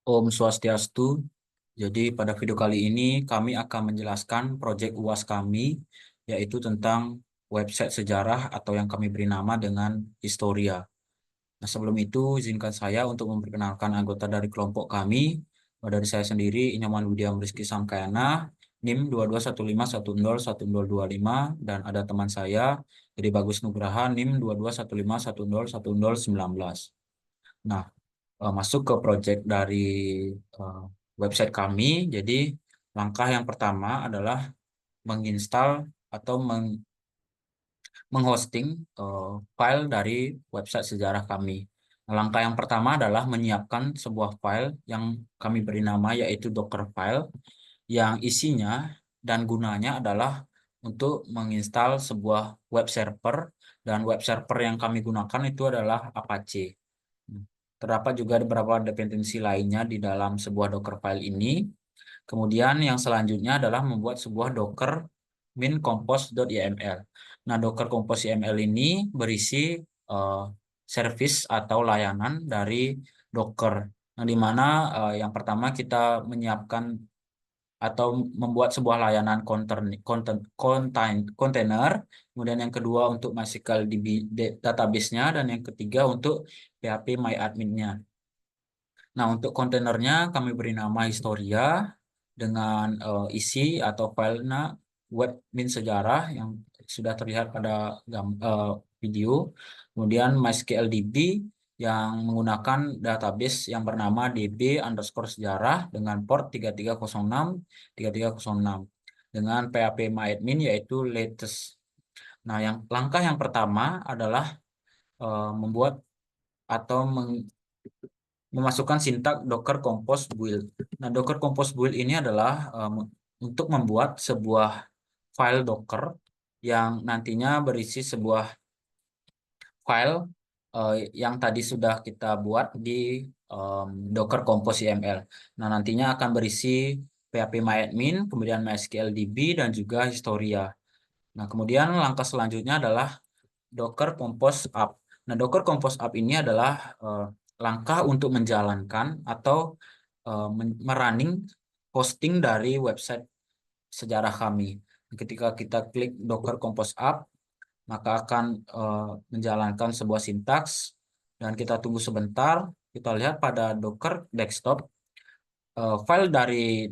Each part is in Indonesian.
Om Swastiastu. Jadi pada video kali ini kami akan menjelaskan proyek UAS kami, yaitu tentang website sejarah atau yang kami beri nama dengan Historia. Nah, sebelum itu izinkan saya untuk memperkenalkan anggota dari kelompok kami. Dari saya sendiri, Inyoman Widiam Rizky Samkayana, NIM 2215101025, dan ada teman saya, Jadi Bagus Nugraha, NIM 2215101019. Nah, masuk ke project dari eh, website kami. Jadi langkah yang pertama adalah menginstal atau menghosting file dari website sejarah kami. Nah, langkah yang pertama adalah menyiapkan sebuah file yang kami beri nama yaitu Docker file yang isinya dan gunanya adalah untuk menginstal sebuah web server, dan web server yang kami gunakan itu adalah Apache. Terdapat juga beberapa dependensi lainnya di dalam sebuah Docker file ini. Kemudian yang selanjutnya adalah membuat sebuah Docker min compose.yml. Nah, Docker compose.yml ini berisi eh, service atau layanan dari Docker. Nah, di mana yang pertama kita menyiapkan atau membuat sebuah layanan kontainer, kemudian yang kedua untuk MySQL database-nya, dan yang ketiga untuk PHP MyAdmin-nya. Nah, untuk kontainernya kami beri nama Historia dengan isi atau filenya web min sejarah yang sudah terlihat pada video. Kemudian MySQLDB yang menggunakan database yang bernama db_sejarah dengan port 3306 dengan PHP MyAdmin yaitu latest. Nah, langkah yang pertama adalah membuat atau memasukkan sintak Docker Compose Build. Nah, Docker Compose Build ini adalah untuk membuat sebuah file Docker yang nantinya berisi sebuah file yang tadi sudah kita buat di Docker Compose YML. Nah, nantinya akan berisi PHP-MyAdmin, kemudian MySQLDB, dan juga Historia. Nah, kemudian langkah selanjutnya adalah Docker Compose Up. Nah, Docker Compose Up ini adalah langkah untuk menjalankan atau merunning hosting dari website sejarah kami. Ketika kita klik Docker Compose Up, maka akan menjalankan sebuah sintaks, dan kita tunggu sebentar. Kita lihat pada Docker Desktop, file dari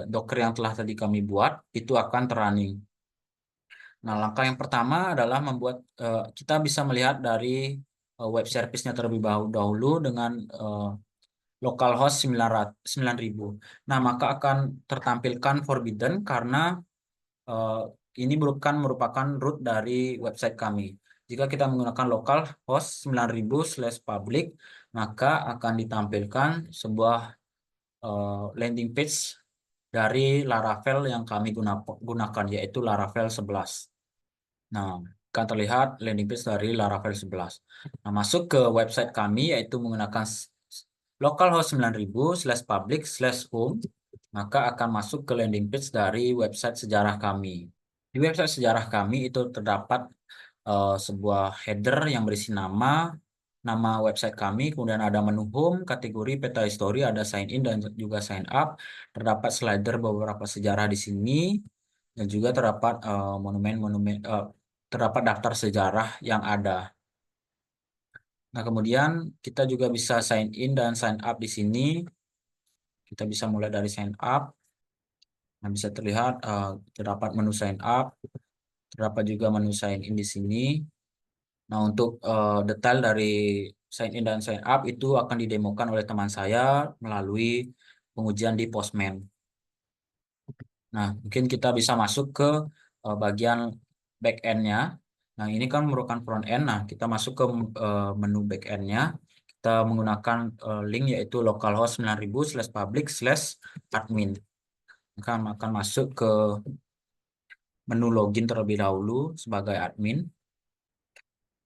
Docker yang telah tadi kami buat itu akan terunning. Nah, langkah yang pertama adalah membuat kita bisa melihat dari web service-nya terlebih dahulu dengan localhost 9000. Nah, maka akan tertampilkan forbidden karena eh, ini merupakan root dari website kami. Jika kita menggunakan localhost 9000/public, maka akan ditampilkan sebuah landing page dari Laravel yang kami gunakan, yaitu Laravel 11. Nah, akan terlihat landing page dari Laravel 11. Nah, masuk ke website kami yaitu menggunakan localhost 9000/public/home, maka akan masuk ke landing page dari website sejarah kami. Di website sejarah kami itu terdapat sebuah header yang berisi nama website kami, kemudian ada menu home, kategori peta histori, ada sign in dan juga sign up. Terdapat slider beberapa sejarah di sini, dan juga terdapat monumen-monumen, terdapat daftar sejarah yang ada. Nah, kemudian kita juga bisa sign in dan sign up di sini. Kita bisa mulai dari sign up. Nah, bisa terlihat terdapat menu sign up, terdapat juga menu sign in di sini. Nah, untuk detail dari sign in dan sign up itu akan didemokan oleh teman saya melalui pengujian di Postman. Nah, mungkin kita bisa masuk ke bagian back end-nya. Nah, ini kan merupakan front end. Nah, kita masuk ke menu back end-nya. Kita menggunakan link yaitu localhost 9000/public/admin. Akan masuk ke menu login terlebih dahulu sebagai admin.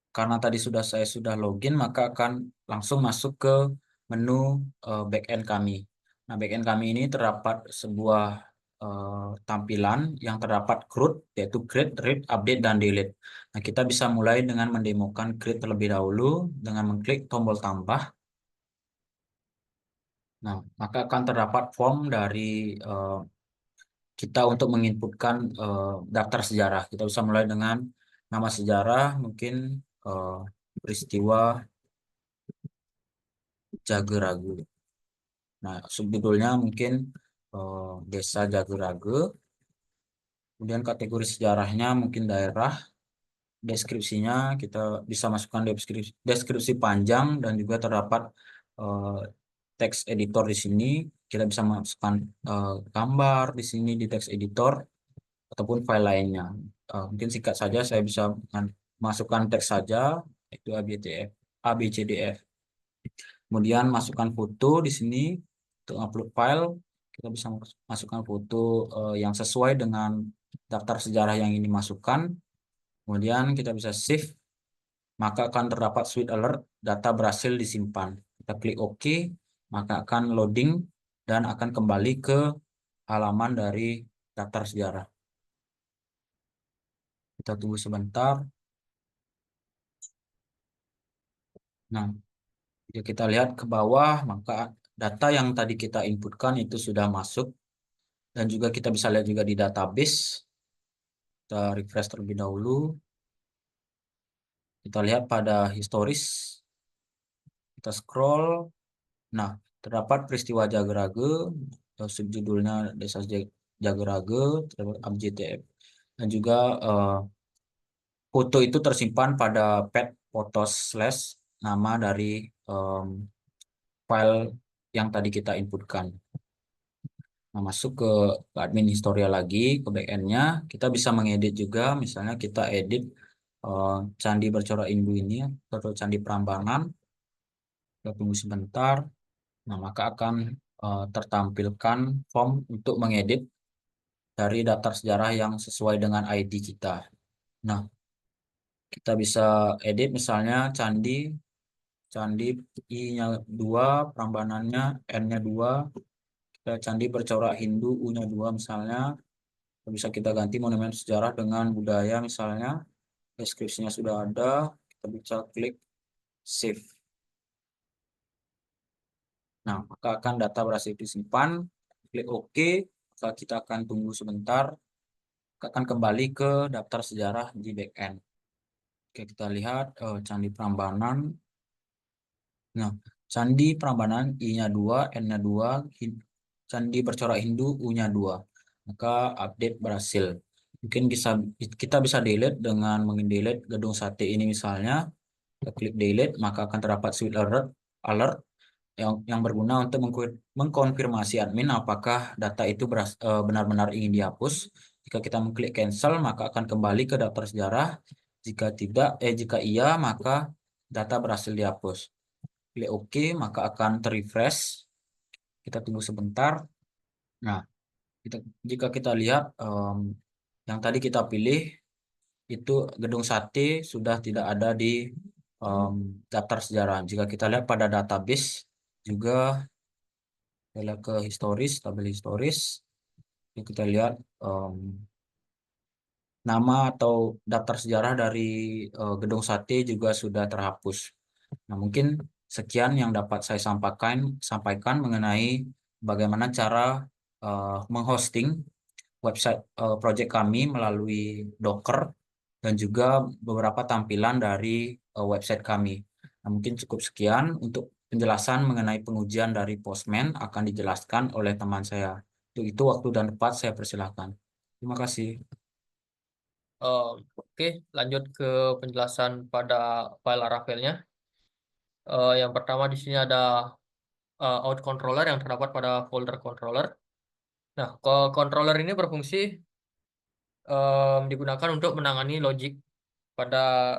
Karena tadi saya sudah login, maka akan langsung masuk ke menu backend kami. Nah, backend kami ini terdapat sebuah tampilan yang terdapat CRUD, yaitu create, read, update, dan delete. Nah, kita bisa mulai dengan mendemokan create terlebih dahulu dengan mengklik tombol tambah. Nah, maka akan terdapat form dari kita untuk menginputkan daftar sejarah. Kita bisa mulai dengan nama sejarah, mungkin eh, peristiwa Jageragu. Nah, subjudulnya mungkin Desa Jagerage. Kemudian kategori sejarahnya mungkin daerah. Deskripsinya kita bisa masukkan deskripsi panjang dan juga terdapat eh, teks editor di sini. Kita bisa masukkan gambar di sini di teks editor ataupun file lainnya. Mungkin singkat saja saya bisa masukkan teks saja itu ABCDF, ABCDF. Kemudian masukkan foto di sini untuk upload file. Kita bisa masukkan foto yang sesuai dengan daftar sejarah yang ini masukkan. Kemudian kita bisa save, maka akan terdapat sweet alert data berhasil disimpan. Kita klik OK, maka akan loading dan akan kembali ke halaman dari daftar sejarah. Kita tunggu sebentar. Nah, jika kita lihat ke bawah, maka data yang tadi kita inputkan itu sudah masuk. Dan juga kita bisa lihat juga di database. Kita refresh terlebih dahulu. Kita lihat pada historis. Kita scroll. Nah, terdapat peristiwa Jagerage. Subjudulnya Desa Jagerage, terdapat ABJTF. Dan juga foto itu tersimpan pada pet photos slash nama dari file yang tadi kita inputkan. Nah, masuk ke admin historia lagi, ke backend-nya, kita bisa mengedit juga. Misalnya kita edit Candi Bercorak Indu ini atau Candi Prambanan. Kita tunggu sebentar. Nah, maka akan tertampilkan form untuk mengedit dari daftar sejarah yang sesuai dengan ID kita. Nah, kita bisa edit misalnya Candi, Candi I-nya 2, Prambanannya N-nya 2, Candi Bercorak Hindu U-nya 2 misalnya. Bisa kita ganti monumen sejarah dengan budaya misalnya. Deskripsinya sudah ada. Kita bisa klik save. Nah, maka akan data berhasil disimpan. Klik OK. Maka kita akan tunggu sebentar. Akan kembali ke daftar sejarah di backend. Oke, kita lihat Candi Prambanan. Nah, Candi Prambanan I-nya 2, N-nya 2, Candi Bercorak Hindu U-nya 2. Maka update berhasil. Mungkin kita bisa delete dengan mendelete gedung sate ini misalnya. Kita klik delete, maka akan terdapat sweet alert yang berguna untuk mengkonfirmasi admin apakah data itu benar-benar ingin dihapus. Jika kita mengklik cancel, maka akan kembali ke daftar sejarah. Jika iya, maka data berhasil dihapus. Klik OK, maka akan terrefresh. Kita tunggu sebentar. Nah, jika kita lihat yang tadi kita pilih itu gedung sate sudah tidak ada di em, daftar sejarah. Jika kita lihat pada database juga kita ke historis, tabel historis, kita lihat nama atau daftar sejarah dari gedung sate juga sudah terhapus. Nah, mungkin sekian yang dapat saya sampaikan mengenai bagaimana cara menghosting website project kami melalui Docker dan juga beberapa tampilan dari website kami. Nah, mungkin cukup sekian untuk penjelasan mengenai pengujian dari Postman akan dijelaskan oleh teman saya. Untuk itu waktu dan tempat saya persilahkan. Terima kasih. Oke, lanjut ke penjelasan pada file Laravel-nya. Yang pertama di sini ada out controller yang terdapat pada folder controller. Nah, controller ini berfungsi digunakan untuk menangani logic pada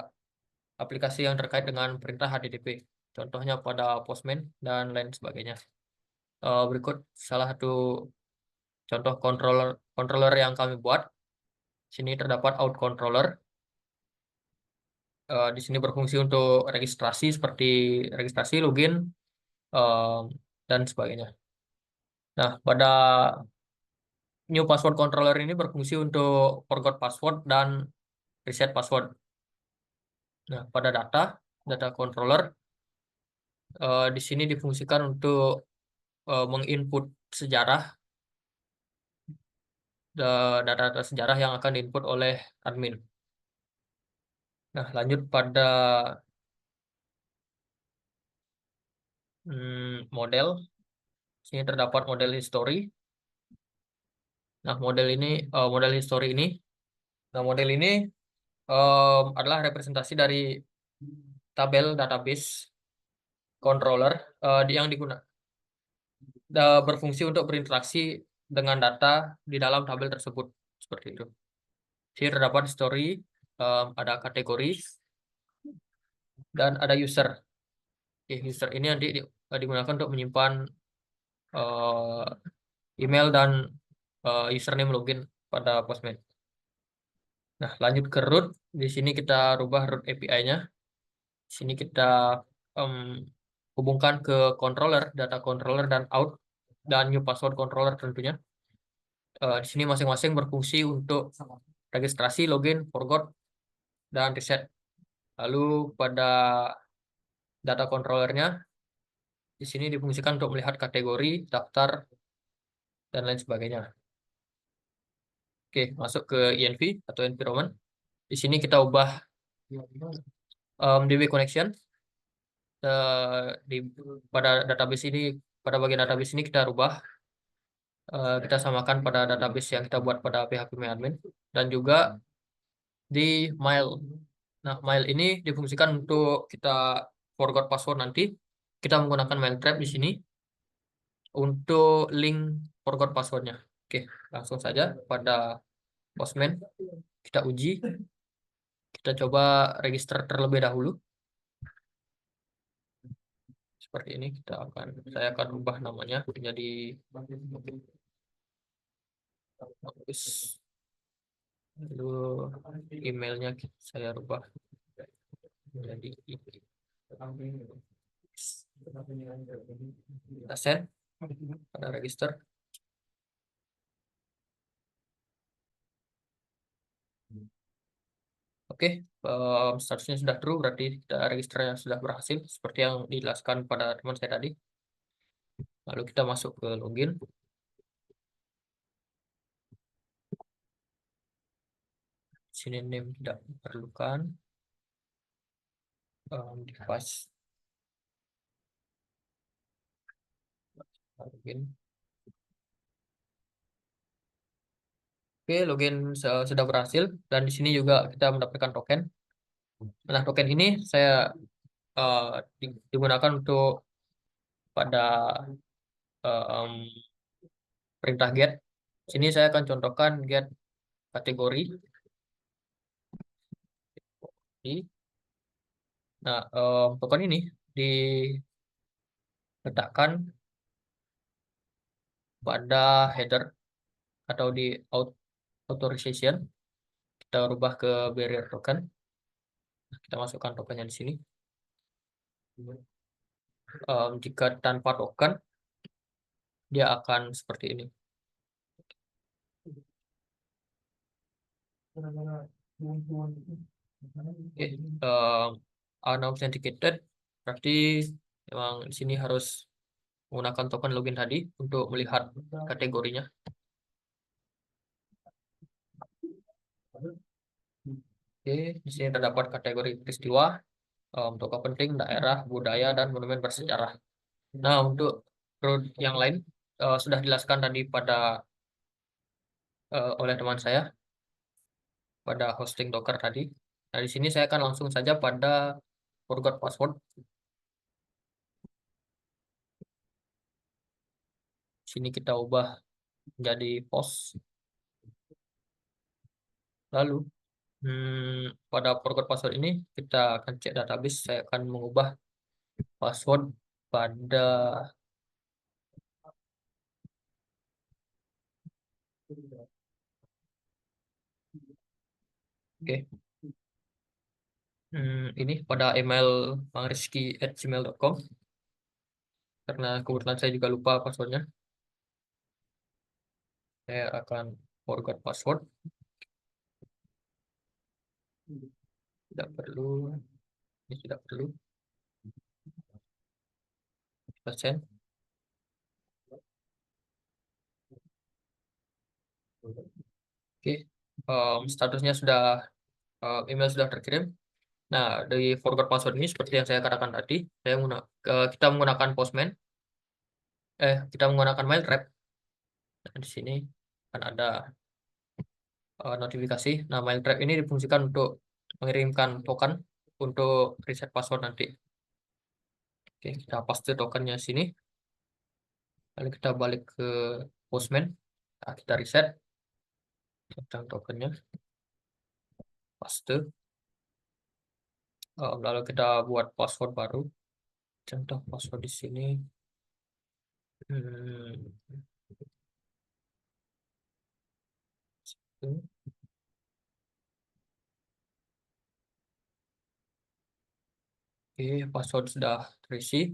aplikasi yang terkait dengan perintah HTTP. Contohnya pada Postman dan lain sebagainya. Berikut salah satu contoh controller yang kami buat. Sini terdapat out controller. Di sini berfungsi untuk registrasi seperti registrasi, login, em, dan sebagainya. Nah, pada new password controller ini berfungsi untuk forgot password dan reset password. Nah, pada data controller di sini difungsikan untuk menginput sejarah, data-data sejarah yang akan diinput oleh admin. Nah, lanjut pada model. Sini terdapat model history. Nah, model history ini, model ini adalah representasi dari tabel database controller yang berfungsi untuk berinteraksi dengan data di dalam tabel tersebut, seperti itu. Sini terdapat history, ada kategori, dan ada user. Oke, user ini nanti digunakan untuk menyimpan eh, email dan username login pada Postman. Nah, lanjut ke root. Di sini kita rubah root API-nya. Di sini kita em, hubungkan ke controller, data controller dan out, dan new password controller tentunya. Di sini masing-masing berfungsi untuk registrasi, login, forgot, dan reset. Lalu pada data controllernya, di sini difungsikan untuk melihat kategori, daftar, dan lain sebagainya. Oke, masuk ke env atau environment. Di sini kita ubah DB connection. Di pada database ini, pada bagian database ini kita rubah, kita samakan pada database yang kita buat pada PHP admin, dan juga di mail. Nah, mail ini difungsikan untuk kita forgot password nanti. Kita menggunakan mail trap di sini untuk link forgot passwordnya. Oke, langsung saja pada Postman kita uji. Kita coba register terlebih dahulu. Seperti ini saya akan ubah namanya menjadi lalu emailnya saya rubah menjadi kita send pada register. Oke, statusnya sudah true, berarti registernya sudah berhasil seperti yang dijelaskan pada teman saya tadi. Lalu kita masuk ke login. Sini name tidak diperlukan. Device login. Oke, login sudah berhasil, dan di sini juga kita mendapatkan token. Nah, token ini saya digunakan untuk pada perintah get. Sini saya akan contohkan get kategori. Nah, token ini diletakkan pada header atau di authorization. Kita rubah ke barrier token. Kita masukkan tokennya di sini. Jika tanpa token, dia akan seperti ini. Oke, unauthenticated berarti memang di sini harus menggunakan token login tadi untuk melihat kategorinya. Oke, di sini terdapat kategori peristiwa, tokoh penting, daerah, budaya, dan monumen bersejarah. Nah, untuk root yang lain sudah dijelaskan tadi oleh teman saya pada hosting Docker tadi. Nah, di sini saya akan langsung saja pada forgot password. Sini kita ubah menjadi post. Lalu pada forgot password ini kita akan cek database. Saya akan mengubah password pada oke. Ini pada email mangrizky@gmail.com, karena kebetulan saya juga lupa passwordnya. Saya akan forgot password. Tidak perlu, ini tidak perlu. Kita send. Oke, statusnya sudah email sudah terkirim. Nah, dari forgot password ini seperti yang saya katakan tadi, kita menggunakan Postman, kita menggunakan Mailtrap. Nah, di sini akan ada notifikasi. Nah, Mailtrap ini difungsikan untuk mengirimkan token untuk reset password nanti. Oke, kita paste tokennya sini. Lalu kita balik ke Postman. Nah, kita reset tentang tokennya, paste. Lalu kita buat password baru. Contoh password di sini. Hmm, Oke, password sudah terisi,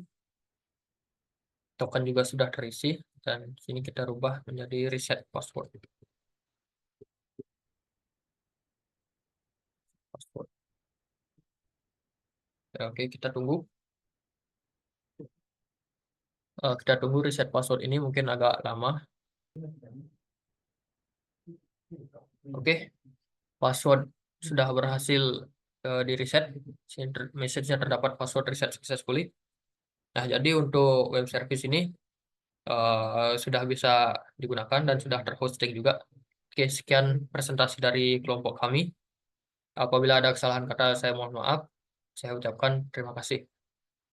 token juga sudah terisi, dan sini kita rubah menjadi reset password. Oke, kita tunggu. Kita tunggu reset password ini mungkin agak lama. Oke, password sudah berhasil di reset. Message-nya terdapat password reset successfully. Nah, jadi untuk web service ini sudah bisa digunakan dan sudah terhosting juga. Oke, sekian presentasi dari kelompok kami. Apabila ada kesalahan kata, saya mohon maaf. Saya ucapkan terima kasih.